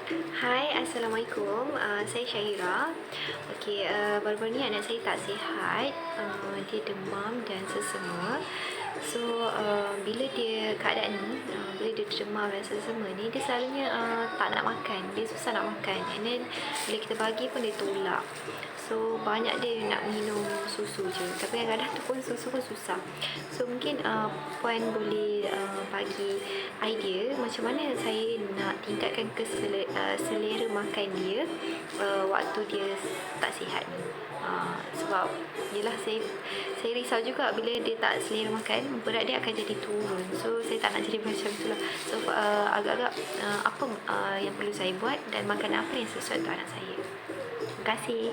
Hai, Assalamualaikum. Saya Syahira. Okey, baru-baru ni anak saya tak sihat. Dia demam dan sesama. So, bila dia keadaan ni, bila dia demam dan sesama ni, dia selalunya tak nak makan. Dia susah nak makan. And then, bila kita bagi pun dia tolak. So, banyak dia nak minum susu je. Tapi kadang-kadang tu pun susu pun susah. So, mungkin Puan boleh bagi idea macam mana saya nak tingkatkan selera makan dia waktu dia tak sihat ni. Sebab yelah saya risau juga bila dia tak selera makan, berat dia akan jadi turun. So saya tak nak jadi macam itulah. So agak-agak apa yang perlu saya buat dan makanan apa yang sesuai untuk anak saya. Terima kasih.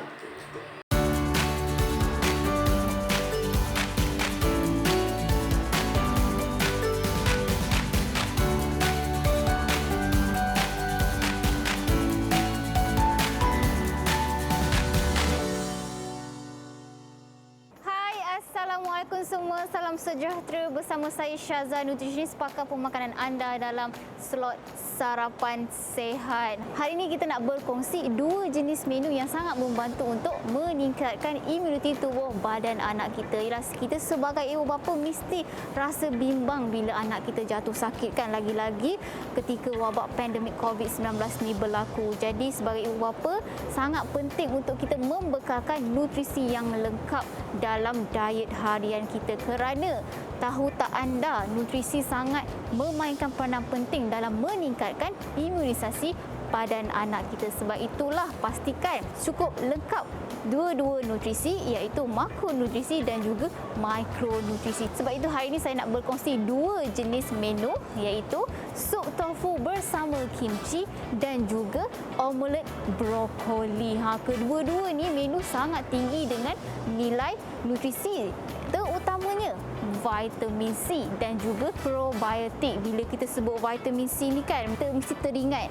Assalamualaikum semua, salam sejahtera bersama saya Syaza, nutritionist pakar pemakanan anda dalam slot sarapan sehat. Hari ini kita nak berkongsi dua jenis menu yang sangat membantu untuk meningkatkan imuniti tubuh badan anak kita. Ialah kita sebagai ibu bapa mesti rasa bimbang bila anak kita jatuh sakit kan, lagi-lagi ketika wabak pandemik COVID-19 ni berlaku. Jadi sebagai ibu bapa sangat penting untuk kita membekalkan nutrisi yang lengkap dalam diet harian kita, kerana tahu tak anda, nutrisi sangat memainkan peranan penting dalam meningkatkan imunisasi badan anak kita. Sebab itulah pastikan cukup lengkap dua-dua nutrisi, iaitu makronutrisi dan juga mikronutrisi. Sebab itu hari ini saya nak berkongsi dua jenis menu, iaitu sup tofu bersama kimchi dan juga omelet brokoli. Kedua-dua ni menu sangat tinggi dengan nilai nutrisi, terutamanya vitamin C dan juga probiotik. Bila kita sebut vitamin C ni kan, kita mesti teringat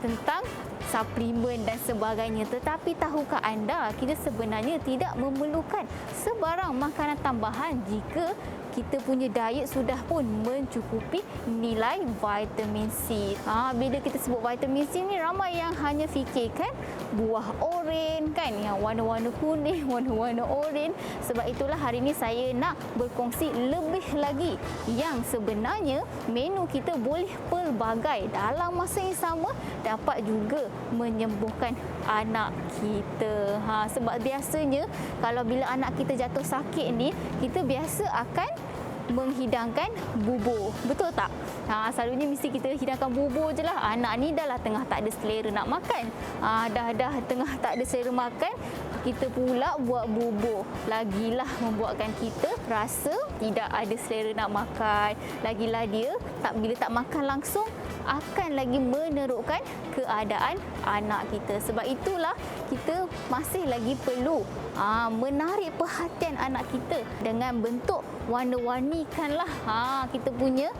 tentang suplemen dan sebagainya. Tetapi tahukah anda, kita sebenarnya tidak memerlukan sebarang makanan tambahan jika kita punya diet sudah pun mencukupi nilai vitamin C. Bila kita sebut vitamin C ni, ramai yang hanya fikirkan buah oren kan, yang warna-warna kuning, warna-warna oren. Sebab itulah hari ini saya nak berkongsi lebih lagi yang sebenarnya menu kita boleh pelbagai dalam masa yang sama dapat juga menyembuhkan anak kita. Sebab biasanya kalau bila anak kita jatuh sakit ni, kita biasa akan menghidangkan bubur. Betul tak? Selalunya mesti kita hidangkan bubur je lah. Anak ni dah lah tengah tak ada selera nak makan. Dah tengah tak ada selera makan, kita pula buat bubur. Lagilah membuatkan kita rasa tidak ada selera nak makan. Lagilah dia bila tak makan langsung akan lagi menerukkan keadaan anak kita. Sebab itulah kita masih lagi perlu menarik perhatian anak kita dengan bentuk warna-warnikanlah kita punya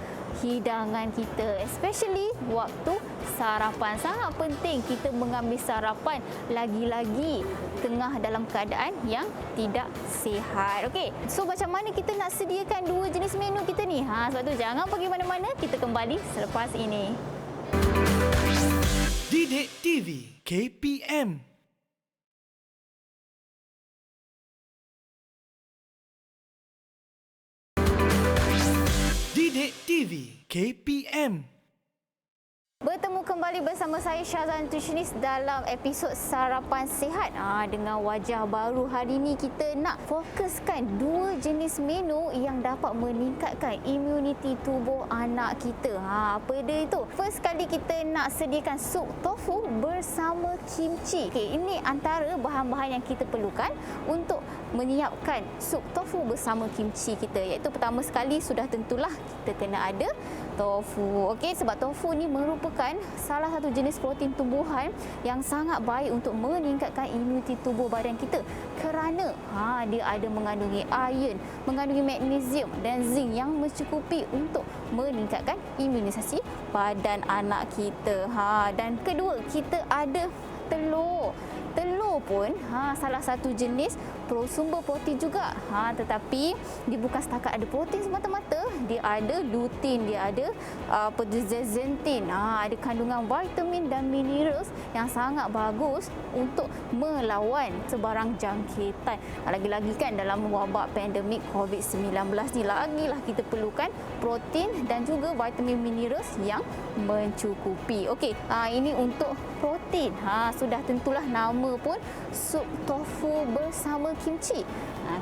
hidangan kita, especially waktu sarapan. Sangat penting kita mengambil sarapan, lagi-lagi tengah dalam keadaan yang tidak sihat. Okey, so macam mana kita nak sediakan dua jenis menu kita ni? Sebab tu jangan pergi mana-mana, kita kembali selepas ini. Didik TV KPM. Didik TV KPM. Bertemu kembali bersama saya Syaza, nutritionist dalam episod Sarapan Sihat. Dengan wajah baru, hari ini kita nak fokuskan dua jenis menu yang dapat meningkatkan imuniti tubuh anak kita. Apa dia itu? First kali kita nak sediakan sup tofu bersama kimchi. Okay, ini antara bahan-bahan yang kita perlukan untuk menyiapkan sup tofu bersama kimchi kita. Iaitu pertama sekali sudah tentulah kita kena ada tofu. Okey, sebab tofu ni merupakan salah satu jenis protein tumbuhan yang sangat baik untuk meningkatkan imuniti tubuh badan kita, kerana dia ada mengandungi iron, mengandungi magnesium dan zinc yang mencukupi untuk meningkatkan imunisasi badan anak kita. Dan kedua, kita ada telur. Telur pun salah satu jenis sumber protein juga. Tetapi dia bukan setakat ada protein semata-mata, dia ada lutein, dia ada zeaxanthin, ada kandungan vitamin dan mineral yang sangat bagus untuk melawan sebarang jangkitan. Lagi-lagi kan dalam wabak pandemik COVID-19 ni lagilah kita perlukan protein dan juga vitamin mineral yang mencukupi. Okey, ini untuk protein. Sudah tentulah nama pun sup tofu bersama kimchi.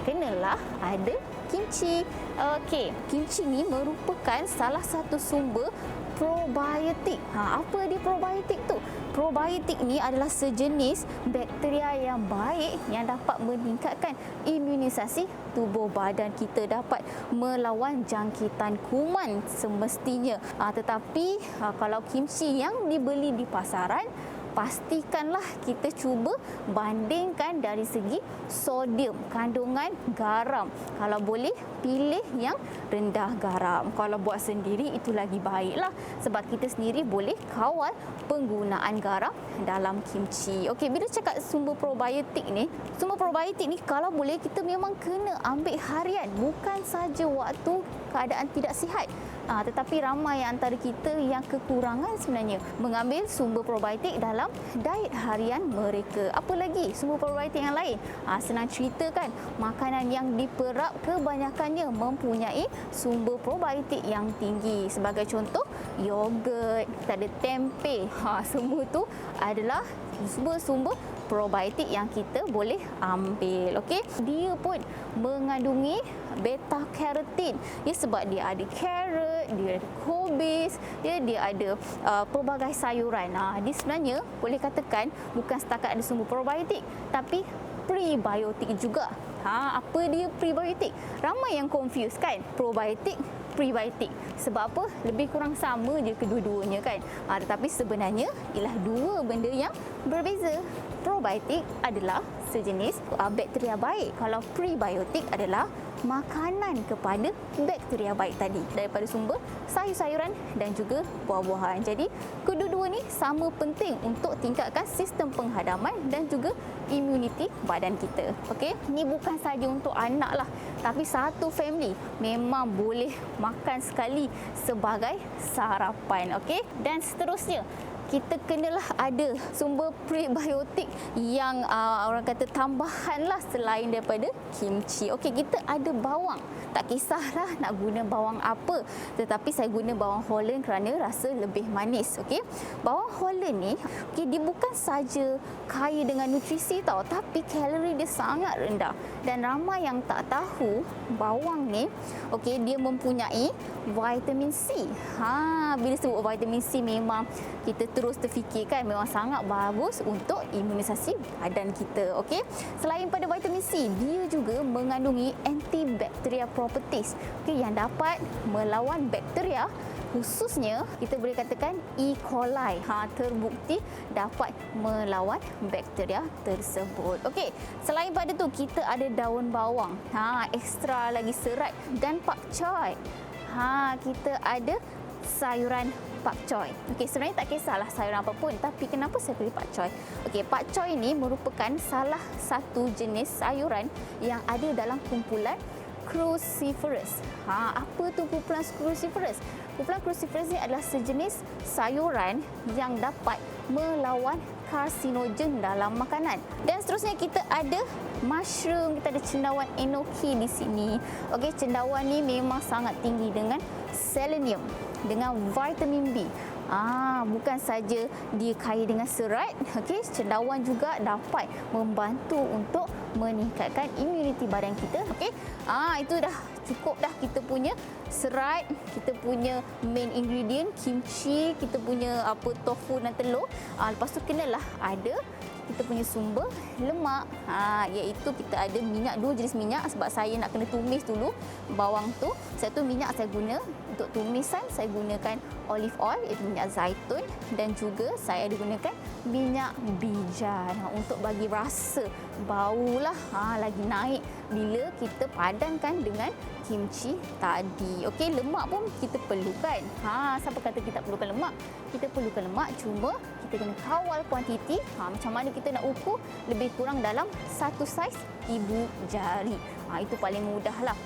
Kenalah ada kimchi. Okey, kimchi ni merupakan salah satu sumber probiotik. Apa dia probiotik tu? Probiotik ni adalah sejenis bakteria yang baik yang dapat meningkatkan imunisasi tubuh badan kita, dapat melawan jangkitan kuman semestinya. Tetapi kalau kimchi yang dibeli di pasaran, pastikanlah kita cuba bandingkan dari segi sodium, kandungan garam. Kalau boleh, pilih yang rendah garam. Kalau buat sendiri, itu lagi baiklah. Sebab kita sendiri boleh kawal penggunaan garam dalam kimchi. Okey, bila cakap sumber probiotik ni kalau boleh kita memang kena ambil harian. Bukan saja waktu keadaan tidak sihat. Tetapi ramai antara kita yang kekurangan sebenarnya mengambil sumber probiotik dalam diet harian mereka. Apa lagi sumber probiotik yang lain? Senang cerita kan, makanan yang diperap kebanyakannya mempunyai sumber probiotik yang tinggi. Sebagai contoh, yogurt, kita ada tempe. Semua tu adalah sumber-sumber probiotik yang kita boleh ambil. Okey, dia pun mengandungi beta karotin. Sebab dia ada carrot, dia ada kubis, dia ada pelbagai sayuran. Dia sebenarnya boleh katakan bukan setakat ada sumber probiotik, tapi prebiotik juga. Apa dia prebiotik? Ramai yang confuse kan, probiotik, prebiotik. Sebab apa? Lebih kurang sama je kedua-duanya kan. Tetapi sebenarnya ialah dua benda yang berbeza. Probiotik adalah sejenis bakteria baik. Kalau prebiotik adalah makanan kepada bakteria baik tadi daripada sumber sayur-sayuran dan juga buah-buahan. Jadi kedua-dua ni sama penting untuk tingkatkan sistem penghadaman dan juga imuniti badan kita. Okey, ni bukan saja untuk anak lah, tapi satu family memang boleh makan sekali sebagai sarapan. Okey, dan seterusnya kita kenalah ada sumber prebiotik yang orang kata tambahan lah selain daripada kimchi. Okey, kita ada bawang. Tak kisahlah nak guna bawang apa, tetapi saya guna bawang Holland kerana rasa lebih manis. Okey, bawang Holland ni dia bukan saja kaya dengan nutrisi tau, tapi kalori dia sangat rendah. Dan ramai yang tak tahu bawang ni dia mempunyai vitamin C. Bila sebut vitamin C, memang kita terus terfikirkan memang sangat bagus untuk imunisasi badan kita. Okey, selain pada vitamin C, dia juga mengandungi antibacterial properties yang dapat melawan bakteria, khususnya kita boleh katakan E. coli. Terbukti dapat melawan bakteria tersebut. Okey, selain pada tu kita ada daun bawang. Ekstra lagi serat, dan pakcoy. Kita ada sayuran pakcoy. Okey, sebenarnya tak kisahlah sayuran apa pun, tapi kenapa saya pilih pakcoy? Okey, pakcoy ni merupakan salah satu jenis sayuran yang ada dalam kumpulan cruciferous. Apa tu kumpulan cruciferous? Kumpulan cruciferous ni adalah sejenis sayuran yang dapat melawan karsinogen dalam makanan. Dan seterusnya kita ada mushroom, kita ada cendawan enoki di sini. Okey, cendawan ni memang sangat tinggi dengan selenium, dengan vitamin B. Bukan saja dia kaya dengan serat, okey, cendawan juga dapat membantu untuk meningkatkan imuniti badan kita. Okey, itu dah cukup dah, kita punya serat, kita punya main ingredient kimchi, kita punya tofu dan telur. Lepas tu kenalah ada kita punya sumber lemak, iaitu kita ada minyak, dua jenis minyak. Sebab saya nak kena tumis dulu bawang tu, satu minyak saya guna untuk tumisan, saya gunakan olive oil, iaitu minyak zaitun, dan juga saya ada gunakan minyak bijan untuk bagi rasa baulah lagi naik bila kita padankan dengan kimchi tadi. Okey, lemak pun kita perlukan. Siapa kata kita perlukan lemak? Kita perlukan lemak, cuma kita kena kawal kuantiti. Macam mana kita nak ukur lebih kurang dalam satu saiz ibu jari. Itu paling mudah lah.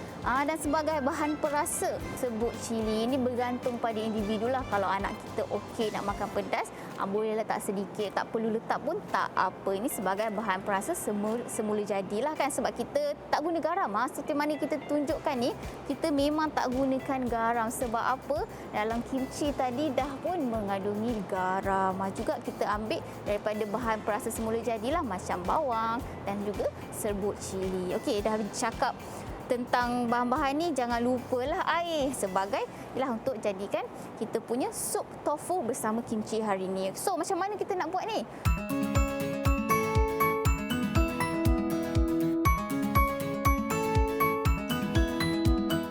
Dan sebagai bahan perasa, serbuk cili ini bergantung pada individu lah. Kalau anak kita okey nak makan pedas, boleh letak sedikit, tak perlu letak pun tak apa. Ini sebagai bahan perasa semula jadilah kan, sebab kita tak guna garam. Seperti mana kita tunjukkan ni, kita memang tak gunakan garam. Sebab apa? Dalam kimchi tadi dah pun mengandungi garam. Juga kita ambil daripada bahan perasa semula jadilah, macam bawang dan juga serbuk cili. Okey, dah cakap tentang bahan-bahan ni, jangan lupalah air sebagai untuk jadikan kita punya sup tofu bersama kimchi hari ni. So, macam mana kita nak buat ni?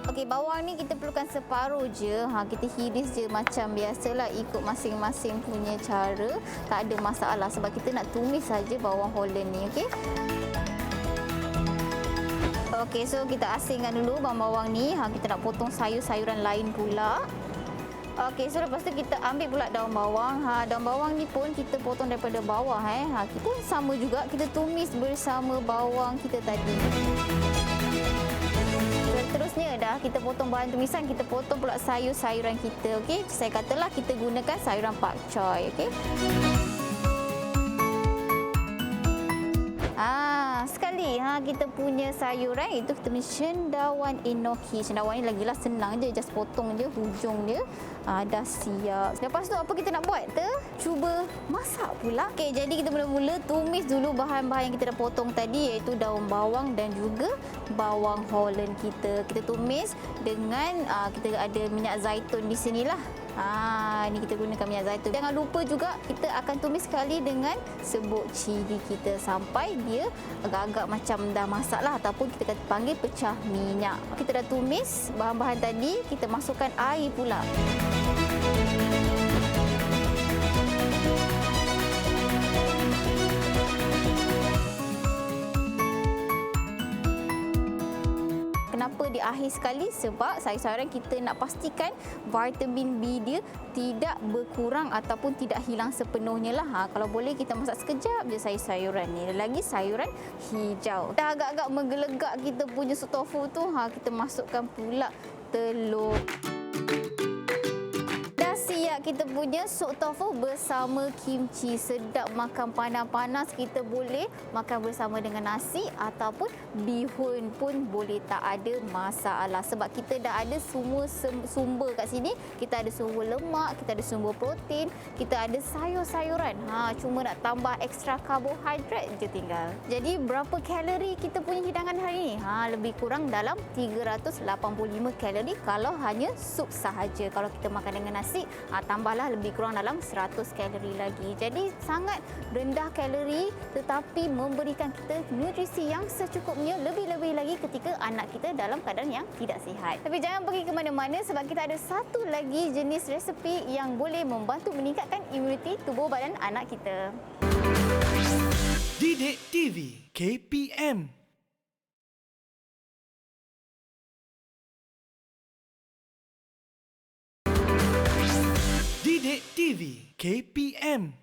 Okey, bawang ni kita perlukan separuh je. Kita hiris je macam biasalah, ikut masing-masing punya cara. Tak ada masalah sebab kita nak tumis saja bawang Holland ni, okey? Okey, so kita asingkan dulu bawang ni. Kita nak potong sayur-sayuran lain pula. Okey, so lepas tu kita ambil pula daun bawang. Daun bawang ni pun kita potong daripada bawah. Kita pun sama juga, kita tumis bersama bawang kita tadi. Seterusnya dah kita potong bahan tumisan, kita potong pula sayur-sayuran kita. Okey, saya katalah kita gunakan sayuran pak choy. Okey. Sekali kita punya sayuran itu kita punya cendawan enoki. Cendawan ni lagilah senang je, just potong je hujung dia. Dah siap. Lepas tu apa kita nak buat? Kita cuba masak pula. Okey, jadi kita mula-mula tumis dulu bahan-bahan yang kita dah potong tadi, iaitu daun bawang dan juga bawang Holland kita. Kita tumis dengan kita ada minyak zaitun di sinilah. Ni kita gunakan minyak zaitun. Jangan lupa juga kita akan tumis sekali dengan serbuk cili kita sampai dia agak-agak macam dah masak lah, ataupun kita panggil pecah minyak. Kita dah tumis bahan-bahan tadi, kita masukkan air pula. Kenapa di akhir sekali? Sebab sayur-sayuran kita nak pastikan vitamin B dia tidak berkurang ataupun tidak hilang sepenuhnya lah. Kalau boleh kita masak sekejap je sayur-sayuran ni. Lagi sayuran hijau. Dah agak-agak menggelegak kita punya sup tofu tu, kita masukkan pula telur. Siap kita punya sup tofu bersama kimchi. Sedap, makan panas-panas. Kita boleh makan bersama dengan nasi ataupun bihun pun boleh, tak ada masalah. Sebab kita dah ada semua sumber kat sini. Kita ada sumber lemak, kita ada sumber protein, kita ada sayur-sayuran. Cuma nak tambah ekstra karbohidrat je tinggal. Jadi berapa kalori kita punya hidangan hari ni? Lebih kurang dalam 385 kalori kalau hanya sup sahaja. Kalau kita makan dengan nasi, tambahlah lebih kurang dalam 100 kalori lagi. Jadi sangat rendah kalori tetapi memberikan kita nutrisi yang secukupnya, lebih-lebih lagi ketika anak kita dalam keadaan yang tidak sihat. Tapi jangan pergi ke mana-mana sebab kita ada satu lagi jenis resepi yang boleh membantu meningkatkan imuniti tubuh badan anak kita. Didik TV KPM. Didik TV KPM.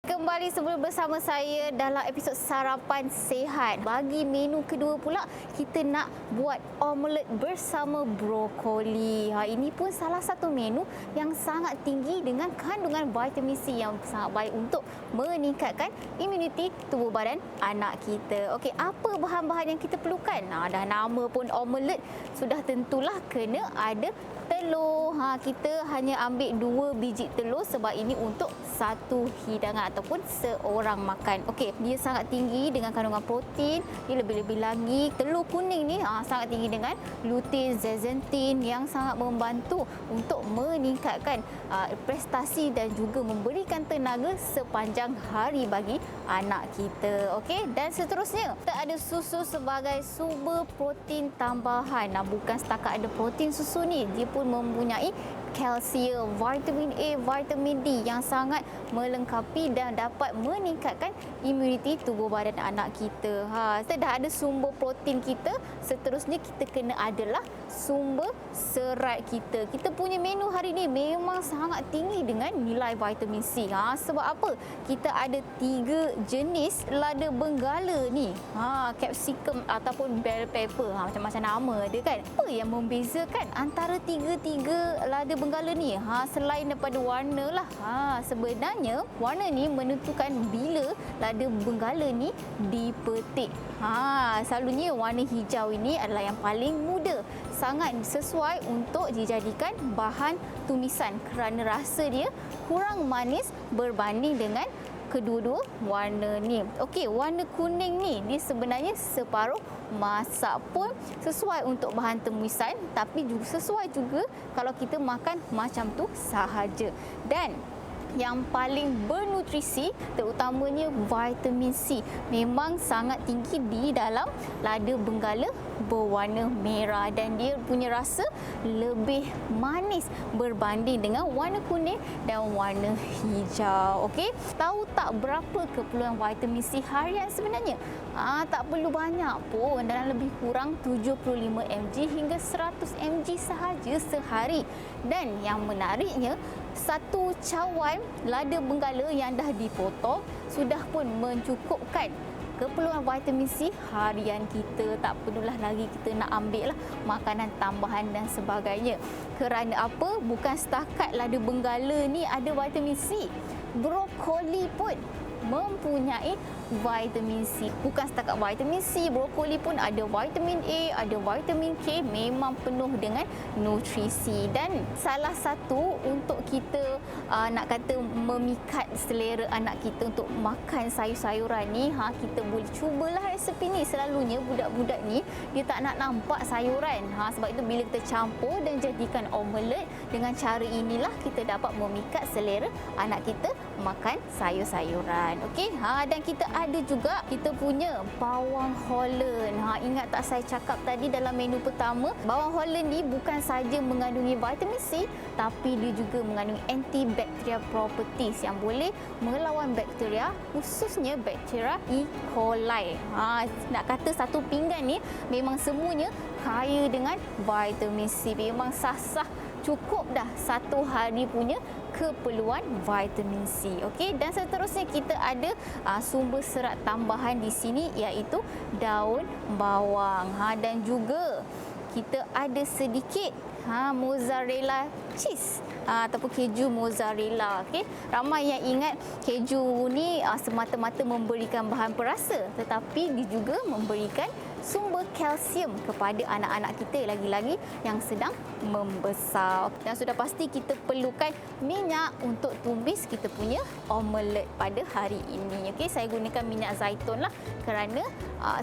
Kembali semula bersama saya dalam episod Sarapan Sihat. Bagi menu kedua pula, kita nak buat omelet bersama brokoli. Ini pun salah satu menu yang sangat tinggi dengan kandungan vitamin C yang sangat baik untuk meningkatkan imuniti tubuh badan anak kita. Okey, apa bahan-bahan yang kita perlukan? Dah nama pun omelet, sudah tentulah kena ada telur. Kita hanya ambil 2 biji telur sebab ini untuk satu hidangan ataupun seorang makan. Okey, dia sangat tinggi dengan kandungan protein. Dia lebih-lebih lagi telur kuning ni sangat tinggi dengan lutein, zeaxanthin yang sangat membantu untuk meningkatkan prestasi dan juga memberikan tenaga sepanjang hari bagi anak kita. Okey, dan seterusnya kita ada susu sebagai sumber protein tambahan. Bukan setakat ada protein susu ni, dia pun mempunyai kalsium, vitamin A, vitamin D yang sangat melengkapi dan dapat meningkatkan imuniti tubuh badan anak kita. Kita dah ada sumber protein kita, seterusnya kita kena adalah sumber serat kita. Kita punya menu hari ni memang sangat tinggi dengan nilai vitamin C. Sebab apa? Kita ada 3 jenis lada benggala ni. Capsicum ataupun bell pepper. Macam-macam nama dia kan. Apa yang membezakan antara tiga lada benggala ni? Selain daripada warna lah. Sebenarnya warna ni menentukan bila lada benggala ni dipetik. Selalunya warna hijau ini adalah yang paling muda. Sangat sesuai untuk dijadikan bahan tumisan kerana rasa dia kurang manis berbanding dengan kedua-dua warna ni. Okey, warna kuning ni dia sebenarnya separuh masak pun sesuai untuk bahan tumisan, tapi juga sesuai juga kalau kita makan macam tu sahaja. Dan yang paling bernutrisi terutamanya vitamin C memang sangat tinggi di dalam lada benggala berwarna merah dan dia punya rasa lebih manis berbanding dengan warna kuning dan warna hijau. Okey, tahu tak berapa keperluan vitamin C harian sebenarnya? Tak perlu banyak pun, dalam lebih kurang 75 mg hingga 100 mg sahaja sehari. Dan yang menariknya, satu cawan lada benggala yang dah dipotong sudah pun mencukupkan keperluan vitamin C harian kita. Tak perlulah lagi kita nak ambil lah makanan tambahan dan sebagainya. Kerana apa? Bukan setakat lada benggala ni ada vitamin C. Brokoli pun mempunyai vitamin C. Bukan setakat vitamin C, brokoli pun ada vitamin A, ada vitamin K, memang penuh dengan nutrisi. Dan salah satu untuk kita nak kata memikat selera anak kita untuk makan sayur-sayuran ni, kita boleh cubalah resepi ni. Selalunya budak-budak ni dia tak nak nampak sayuran. Sebab itu bila kita campur dan jadikan omelette, dengan cara inilah kita dapat memikat selera anak kita makan sayur-sayuran. Okey, dan kita ada juga kita punya bawang Holland. Ingat tak saya cakap tadi dalam menu pertama, bawang Holland ni bukan saja mengandungi vitamin C, tapi dia juga mengandungi antibacterial properties yang boleh melawan bakteria, khususnya bakteria E. coli. Nak kata satu pinggan ni memang semuanya kaya dengan vitamin C. Memang sah-sah cukup dah satu hari punya keperluan vitamin C. Okey, dan seterusnya kita ada sumber serat tambahan di sini iaitu daun bawang. Dan juga kita ada sedikit mozzarella cheese ataupun keju mozzarella. Okey, ramai yang ingat keju ni semata-mata memberikan bahan perasa, tetapi dia juga memberikan sumber kalsium kepada anak-anak kita, lagi-lagi yang sedang membesar. Dan sudah pasti kita perlukan minyak untuk tumis kita punya omelette pada hari ini. Okey, saya gunakan minyak zaitun lah, kerana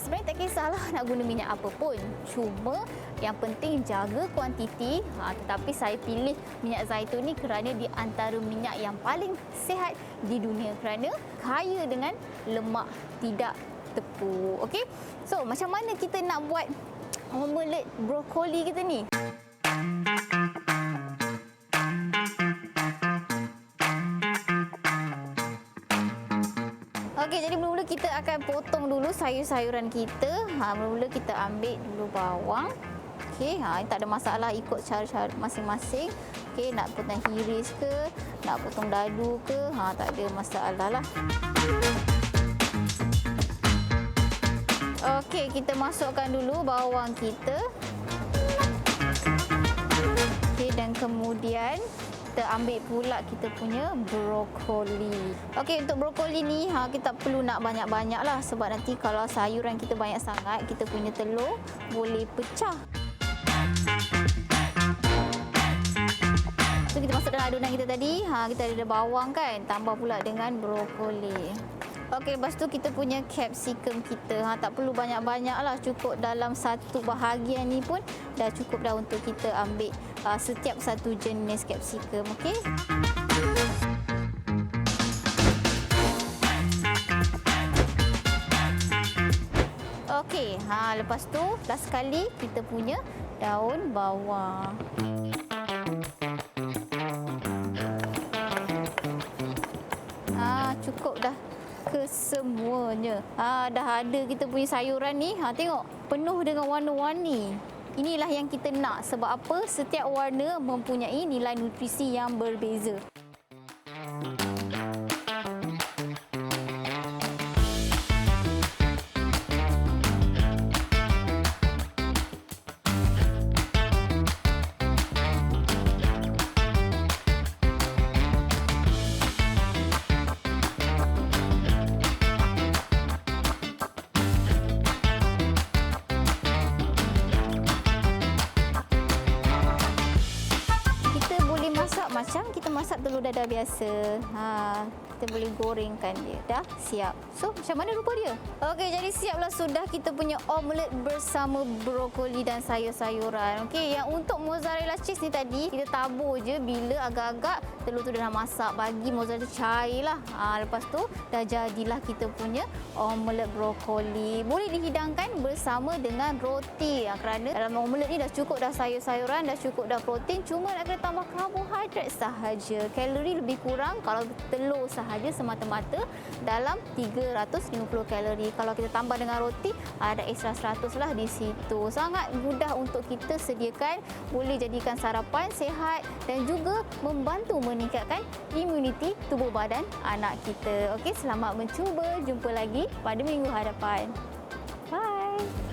sebenarnya tak kisahlah nak guna minyak apa pun, cuma yang penting jaga kuantiti. Tetapi saya pilih minyak zaitun ni kerana di antara minyak yang paling sihat di dunia, kerana kaya dengan lemak tidak tepung. Okey, so macam mana kita nak buat omelette brokoli kita ni? Okey, jadi mula-mula kita akan potong dulu sayur-sayuran kita. Mula-mula kita ambil dulu bawang. Okey, tak ada masalah, ikut cara-cara masing-masing. Okey, nak potong hiris ke, nak potong dadu ke, tak ada masalah lah. Okey, kita masukkan dulu bawang kita. Okey, dan kemudian kita ambil pula kita punya brokoli. Okey, untuk brokoli ni kita perlu nak banyak-banyak lah, sebab nanti kalau sayuran kita banyak sangat, kita punya telur boleh pecah. So kita masuk dalam adunan kita tadi. Kita ada bawang kan, tambah pula dengan brokoli. Okey, lepas tu kita punya capsicum kita. Tak perlu banyak-banyak lah, cukup dalam satu bahagian ni pun dah cukup dah untuk kita ambil setiap satu jenis capsicum. Okey. Okey, lepas tu last sekali kita punya daun bawang. Cukup dah kesemuanya. Dah ada kita punya sayuran ni. Tengok penuh dengan warna-warni. Inilah yang kita nak. Sebab apa? Setiap warna mempunyai nilai nutrisi yang berbeza. Macam kita masak telur dadah biasa. Kita boleh gorengkan dia. Dah siap. So, macam mana rupa dia? Okey, jadi siaplah sudah kita punya omelet bersama brokoli dan sayur-sayuran. Okey, yang untuk mozzarella cheese ni tadi, kita tabur je bila agak-agak telur tu dah masak. Bagi mozzarella cairlah. Lepas tu, dah jadilah kita punya omelet brokoli. Boleh dihidangkan bersama dengan roti. Kerana dalam omelet ni dah cukup dah sayur-sayuran, dah cukup dah protein. Cuma nak kena tambah karbohidrat sahaja. Kalori lebih kurang kalau telur sahaja semata-mata dalam 350 kalori. Kalau kita tambah dengan roti, ada extra 100 lah di situ. Sangat mudah untuk kita sediakan. Boleh jadikan sarapan sihat dan juga membantu meningkatkan imuniti tubuh badan anak kita. Okey, selamat mencuba. Jumpa lagi pada minggu hadapan. Bye.